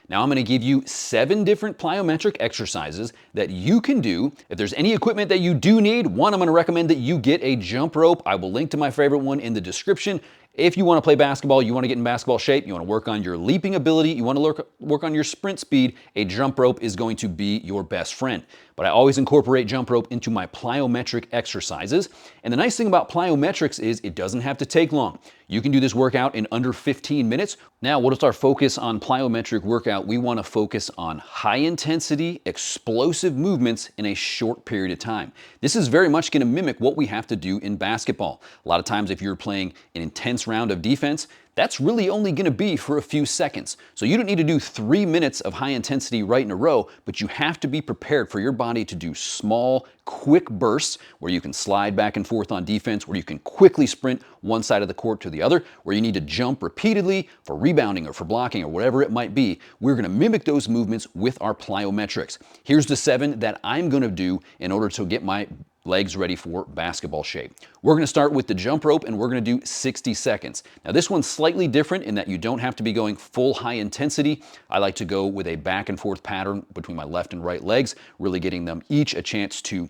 Now I'm going to give you 7 different plyometric exercises that you can do. If there's any equipment that you do need, one, I'm going to recommend that you get a jump rope. I will link to my favorite one in the description. If you want to play basketball, you want to get in basketball shape, you want to work on your leaping ability, you want to work on your sprint speed, a jump rope is going to be your best friend. But I always incorporate jump rope into my plyometric exercises. And the nice thing about plyometrics is it doesn't have to take long. You can do this workout in under 15 minutes. Now, what is our focus on plyometric workout? We want to focus on high intensity, explosive movements in a short period of time. This is very much going to mimic what we have to do in basketball. A lot of times if you're playing an intense round of defense, that's really only going to be for a few seconds. So you don't need to do 3 minutes of high intensity right in a row, but you have to be prepared for your body to do small, quick bursts where you can slide back and forth on defense, where you can quickly sprint one side of the court to the other, where you need to jump repeatedly for rebounding or for blocking or whatever it might be. We're going to mimic those movements with our plyometrics. Here's the 7 that I'm going to do in order to get my legs ready for basketball shape. We're going to start with the jump rope and we're going to do 60 seconds. Now this one's slightly different in that you don't have to be going full high intensity. I like to go with a back and forth pattern between my left and right legs, really getting them each a chance to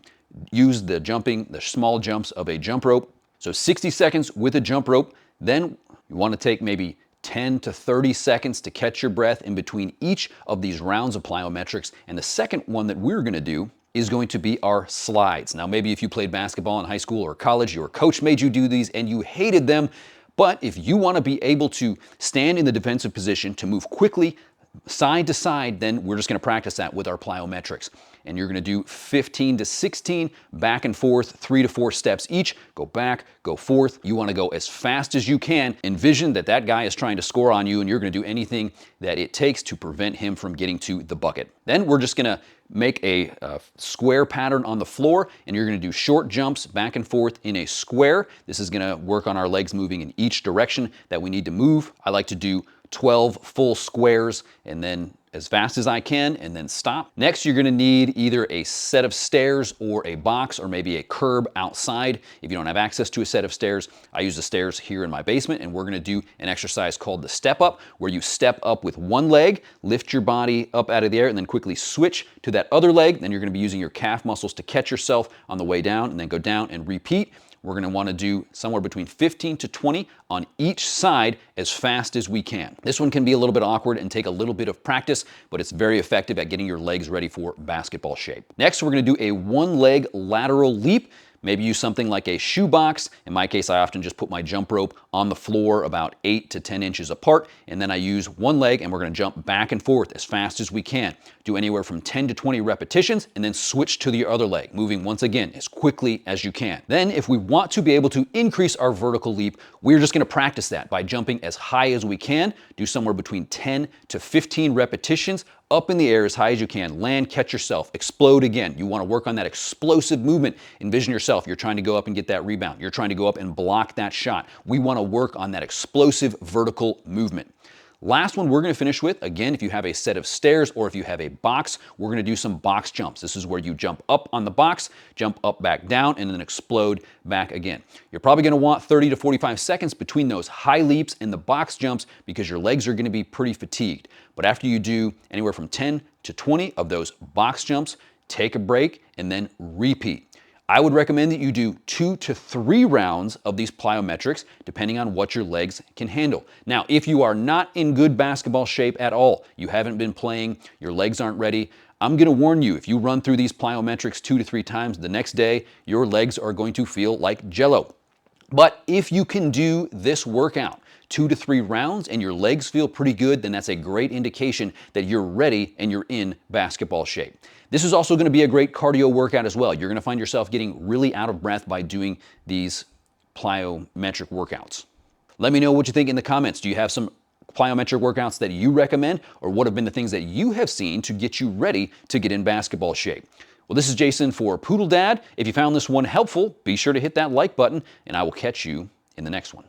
use the small jumps of a jump rope. So 60 seconds with a jump rope. Then you want to take maybe 10 to 30 seconds to catch your breath in between each of these rounds of plyometrics. And the second one that we're going to do is going to be our slides. Now, maybe if you played basketball in high school or college, your coach made you do these and you hated them. But if you want to be able to stand in the defensive position to move quickly side to side, then we're just going to practice that with our plyometrics. And you're going to do 15 to 16 back and forth, 3 to 4 steps each. Go back, go forth. You want to go as fast as you can. Envision that that guy is trying to score on you and you're going to do anything that it takes to prevent him from getting to the bucket. Then we're just going to make a square pattern on the floor and you're going to do short jumps back and forth in a square. This is going to work on our legs moving in each direction that we need to move. I like to do 12 full squares and then as fast as I can and then stop. Next, you're going to need either a set of stairs or a box or maybe a curb outside. If you don't have access to a set of stairs, I use the stairs here in my basement and we're going to do an exercise called the step up, where you step up with one leg, lift your body up out of the air and then quickly switch to that other leg. Then you're going to be using your calf muscles to catch yourself on the way down and then go down and repeat. We're going to want to do somewhere between 15 to 20 on each side as fast as we can. This one can be a little bit awkward and take a little bit of practice, but it's very effective at getting your legs ready for basketball shape. Next, we're going to do a one-leg lateral leap. Maybe use something like a shoebox. In my case, I often just put my jump rope on the floor about 8 to 10 inches apart, and then I use one leg and we're going to jump back and forth as fast as we can. Do anywhere from 10 to 20 repetitions and then switch to the other leg, moving once again as quickly as you can. Then if we want to be able to increase our vertical leap, we're just going to practice that by jumping as high as we can. Do somewhere between 10 to 15 repetitions up in the air as high as you can. Land, catch yourself, explode again. You want to work on that explosive movement. Envision yourself, you're trying to go up and get that rebound. You're trying to go up and block that shot. We want to work on that explosive vertical movement. Last one we're going to finish with, again, if you have a set of stairs or if you have a box, we're going to do some box jumps. This is where you jump up on the box, jump up back down, and then explode back again. You're probably going to want 30 to 45 seconds between those high leaps and the box jumps because your legs are going to be pretty fatigued. But after you do anywhere from 10 to 20 of those box jumps, take a break and then repeat. I would recommend that you do 2 to 3 rounds of these plyometrics, depending on what your legs can handle. Now, if you are not in good basketball shape at all, you haven't been playing, your legs aren't ready, I'm going to warn you, if you run through these plyometrics 2 to 3 times, the next day, your legs are going to feel like jello. But if you can do this workout 2 to 3 rounds and your legs feel pretty good, then that's a great indication that you're ready and you're in basketball shape. This is also going to be a great cardio workout as well. You're going to find yourself getting really out of breath by doing these plyometric workouts. Let me know what you think in the comments. Do you have some plyometric workouts that you recommend, or what have been the things that you have seen to get you ready to get in basketball shape? Well, this is Jason for Poodle Dad. If you found this one helpful, be sure to hit that like button, and I will catch you in the next one.